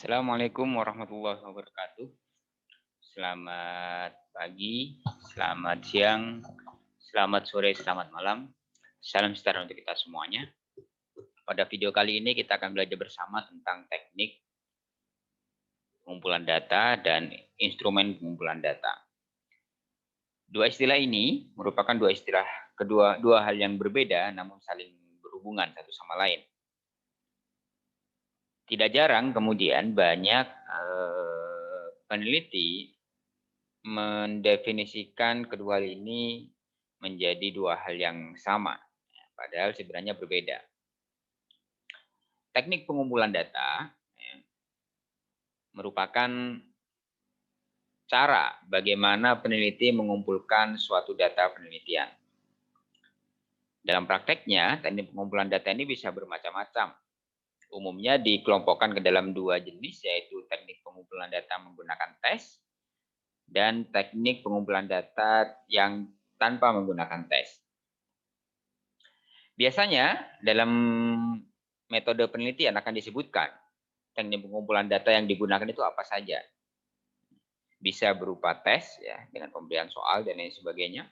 Assalamualaikum warahmatullahi wabarakatuh. Selamat pagi, selamat siang, selamat sore, selamat malam. Salam sejahtera untuk kita semuanya. Pada video kali ini kita akan belajar bersama tentang teknik pengumpulan data dan instrumen pengumpulan data. Dua istilah ini merupakan dua hal yang berbeda namun saling berhubungan satu sama lain. Tidak jarang kemudian banyak peneliti mendefinisikan kedua hal ini menjadi dua hal yang sama, padahal sebenarnya berbeda. Teknik pengumpulan data merupakan cara bagaimana peneliti mengumpulkan suatu data penelitian. Dalam prakteknya, teknik pengumpulan data ini bisa bermacam-macam. Umumnya dikelompokkan ke dalam dua jenis, yaitu teknik pengumpulan data menggunakan tes dan teknik pengumpulan data yang tanpa menggunakan tes. Biasanya dalam metode penelitian akan disebutkan teknik pengumpulan data yang digunakan itu apa saja. Bisa berupa tes ya dengan pemberian soal dan lain sebagainya,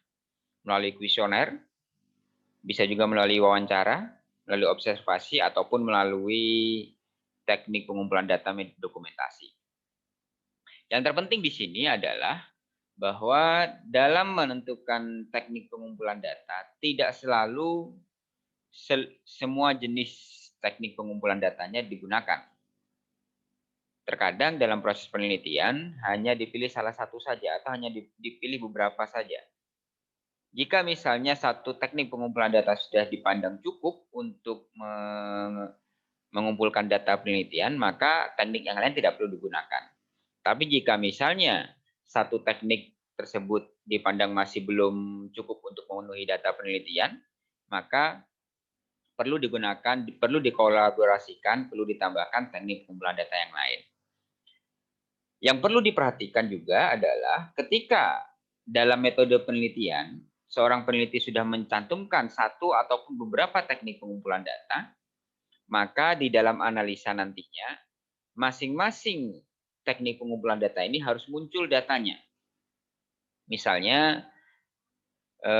melalui kuesioner, bisa juga melalui wawancara, melalui observasi ataupun melalui teknik pengumpulan data dokumentasi. Yang terpenting di sini adalah bahwa dalam menentukan teknik pengumpulan data tidak selalu semua jenis teknik pengumpulan datanya digunakan. Terkadang dalam proses penelitian hanya dipilih salah satu saja atau hanya dipilih beberapa saja. Jika misalnya satu teknik pengumpulan data sudah dipandang cukup untuk mengumpulkan data penelitian, maka teknik yang lain tidak perlu digunakan. Tapi jika misalnya satu teknik tersebut dipandang masih belum cukup untuk memenuhi data penelitian, maka perlu digunakan, perlu dikolaborasikan, perlu ditambahkan teknik pengumpulan data yang lain. Yang perlu diperhatikan juga adalah ketika dalam metode penelitian, seorang peneliti sudah mencantumkan satu ataupun beberapa teknik pengumpulan data, maka di dalam analisa nantinya, masing-masing teknik pengumpulan data ini harus muncul datanya. Misalnya,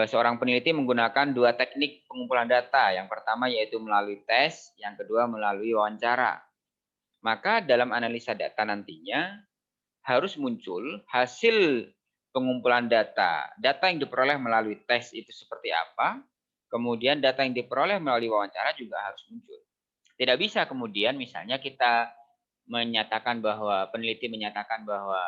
seorang peneliti menggunakan dua teknik pengumpulan data. Yang pertama yaitu melalui tes, yang kedua melalui wawancara. Maka dalam analisa data nantinya harus muncul hasil pengumpulan data. Data yang diperoleh melalui tes itu seperti apa, kemudian data yang diperoleh melalui wawancara juga harus muncul. Tidak bisa kemudian misalnya kita menyatakan bahwa peneliti menyatakan bahwa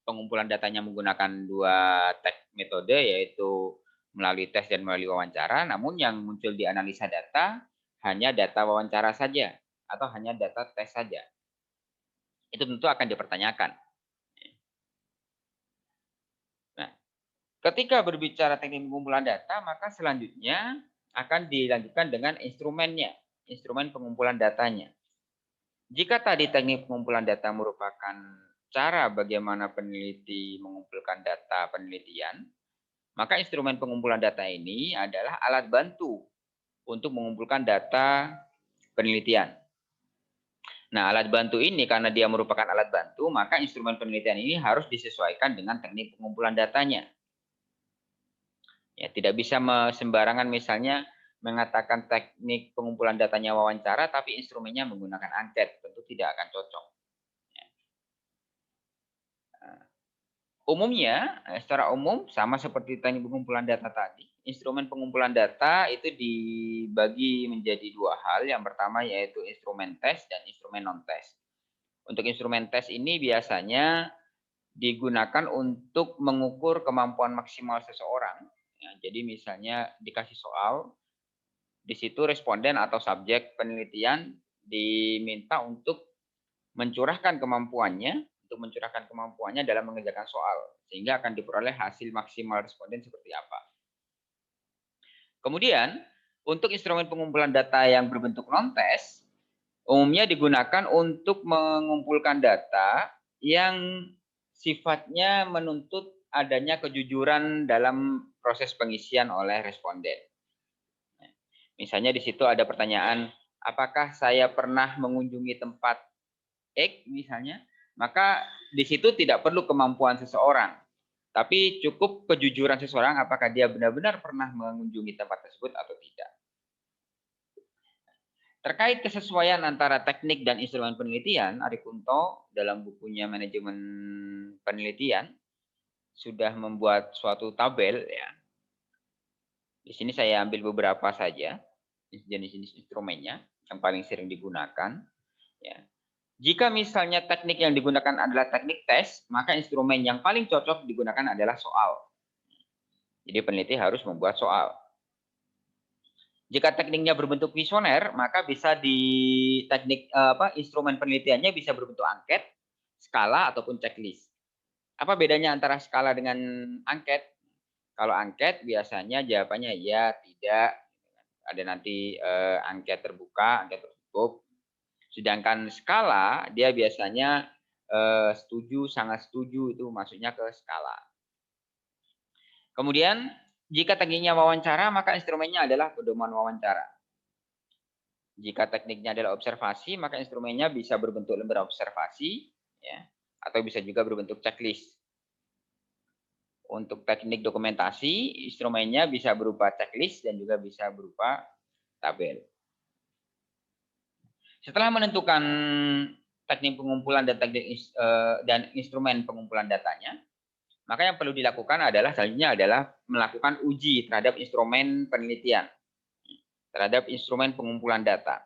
pengumpulan datanya menggunakan dua metode yaitu melalui tes dan melalui wawancara, namun yang muncul di analisa data hanya data wawancara saja atau hanya data tes saja. Itu tentu akan dipertanyakan. Nah, ketika berbicara teknik pengumpulan data, maka selanjutnya akan dilanjutkan dengan instrumennya, instrumen pengumpulan datanya. Jika tadi teknik pengumpulan data merupakan cara bagaimana peneliti mengumpulkan data penelitian, maka instrumen pengumpulan data ini adalah alat bantu untuk mengumpulkan data penelitian. Nah, alat bantu ini karena dia merupakan alat bantu, maka instrumen penelitian ini harus disesuaikan dengan teknik pengumpulan datanya. Ya, tidak bisa sembarangan misalnya mengatakan teknik pengumpulan datanya wawancara, tapi instrumennya menggunakan angket, tentu tidak akan cocok. Umumnya, secara umum sama seperti teknik pengumpulan data tadi, instrumen pengumpulan data itu dibagi menjadi dua hal. Yang pertama yaitu instrumen tes dan instrumen non-tes. Untuk instrumen tes ini biasanya digunakan untuk mengukur kemampuan maksimal seseorang. Ya, jadi misalnya dikasih soal, di situ responden atau subjek penelitian diminta untuk mencurahkan kemampuannya dalam mengerjakan soal, sehingga akan diperoleh hasil maksimal responden seperti apa. Kemudian, untuk instrumen pengumpulan data yang berbentuk non-tes, umumnya digunakan untuk mengumpulkan data yang sifatnya menuntut adanya kejujuran dalam proses pengisian oleh responden. Misalnya di situ ada pertanyaan, apakah saya pernah mengunjungi tempat X misalnya, maka di situ tidak perlu kemampuan seseorang, tapi cukup kejujuran seseorang apakah dia benar-benar pernah mengunjungi tempat tersebut atau tidak. Terkait kesesuaian antara teknik dan instrumen penelitian, Ari Kunto dalam bukunya Manajemen Penelitian sudah membuat suatu tabel ya. Di sini saya ambil beberapa saja jenis-jenis instrumennya yang paling sering digunakan ya. Jika misalnya teknik yang digunakan adalah teknik tes, maka instrumen yang paling cocok digunakan adalah soal. Jadi peneliti harus membuat soal. Jika tekniknya berbentuk kuesioner, maka bisa di instrumen penelitiannya bisa berbentuk angket, skala ataupun checklist. Apa bedanya antara skala dengan angket? Kalau angket biasanya jawabannya ya, tidak. Ada nanti angket terbuka, angket tertutup. Sedangkan skala dia biasanya setuju, sangat setuju, itu maksudnya ke skala. Kemudian jika tekniknya wawancara, maka instrumennya adalah pedoman wawancara. Jika tekniknya adalah observasi, maka instrumennya bisa berbentuk lembar observasi, ya, atau bisa juga berbentuk checklist. Untuk teknik dokumentasi, instrumennya bisa berupa checklist dan juga bisa berupa tabel. Setelah menentukan teknik pengumpulan dan dan instrumen pengumpulan datanya, maka yang perlu dilakukan adalah selanjutnya adalah melakukan uji terhadap instrumen penelitian, terhadap instrumen pengumpulan data.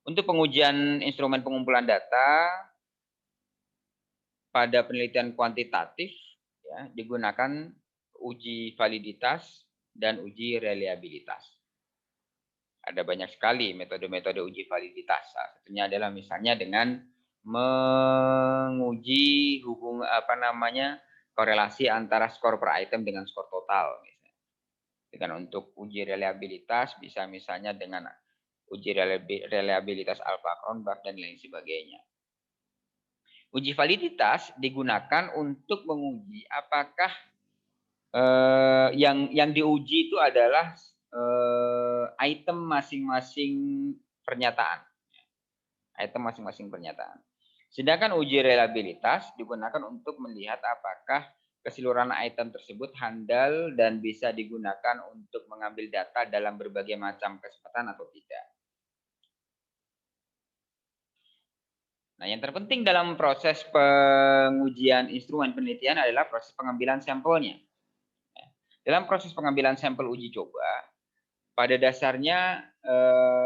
Untuk pengujian instrumen pengumpulan data pada penelitian kuantitatif ya, digunakan uji validitas dan uji reliabilitas. Ada banyak sekali metode-metode uji validitas. Salah satunya adalah misalnya dengan menguji korelasi antara skor per item dengan skor total. Misalnya. Dengan untuk uji reliabilitas bisa misalnya dengan uji reliabilitas Alpha-Kronbach dan lain sebagainya. Uji validitas digunakan untuk menguji apakah yang diuji itu adalah item masing-masing pernyataan. Item masing-masing pernyataan. Sedangkan uji reliabilitas digunakan untuk melihat apakah keseluruhan item tersebut handal dan bisa digunakan untuk mengambil data dalam berbagai macam kesempatan atau tidak. Nah, yang terpenting dalam proses pengujian instrumen penelitian adalah proses pengambilan sampelnya. Dalam proses pengambilan sampel uji coba, pada dasarnya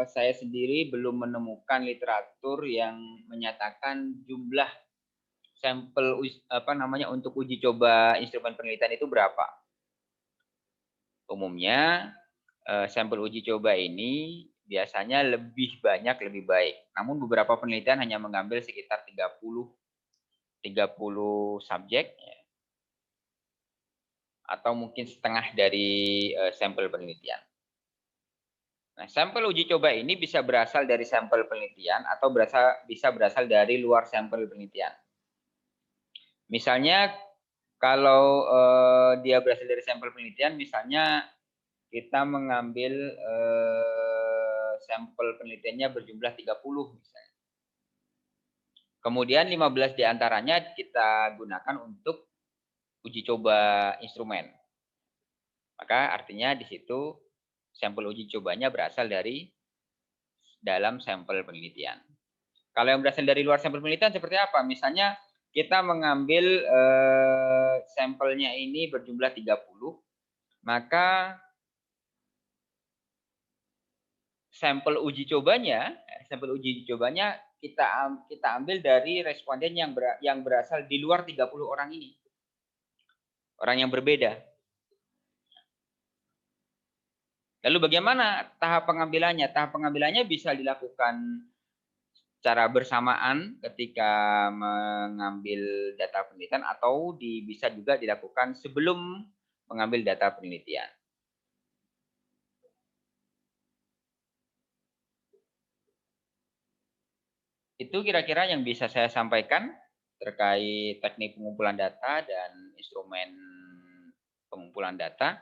saya sendiri belum menemukan literatur yang menyatakan jumlah sampel untuk uji coba instrumen penelitian itu berapa. Umumnya sampel uji coba ini biasanya lebih banyak lebih baik. Namun beberapa penelitian hanya mengambil sekitar 30 subjek ya, atau mungkin setengah dari sampel penelitian. Nah, sampel uji coba ini bisa berasal dari sampel penelitian atau bisa berasal dari luar sampel penelitian. Misalnya kalau dia berasal dari sampel penelitian, misalnya kita mengambil sampel penelitiannya berjumlah 30 misalnya. Kemudian 15 diantaranya kita gunakan untuk uji coba instrumen. Maka artinya di situ sampel uji cobanya berasal dari dalam sampel penelitian. Kalau yang berasal dari luar sampel penelitian seperti apa? Misalnya kita mengambil sampelnya ini berjumlah 30, maka sampel uji cobanya kita ambil dari responden yang berasal di luar 30 orang ini. Orang yang berbeda. Lalu bagaimana tahap pengambilannya? Tahap pengambilannya bisa dilakukan secara bersamaan ketika mengambil data penelitian atau bisa juga dilakukan sebelum mengambil data penelitian. Itu kira-kira yang bisa saya sampaikan terkait teknik pengumpulan data dan instrumen pengumpulan data.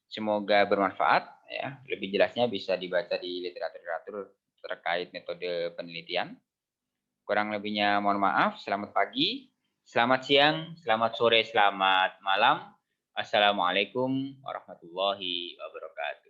Semoga bermanfaat ya. Lebih jelasnya bisa dibaca di literatur terkait metode penelitian. Kurang lebihnya mohon maaf. Selamat pagi, selamat siang, selamat sore, selamat malam. Assalamualaikum warahmatullahi wabarakatuh.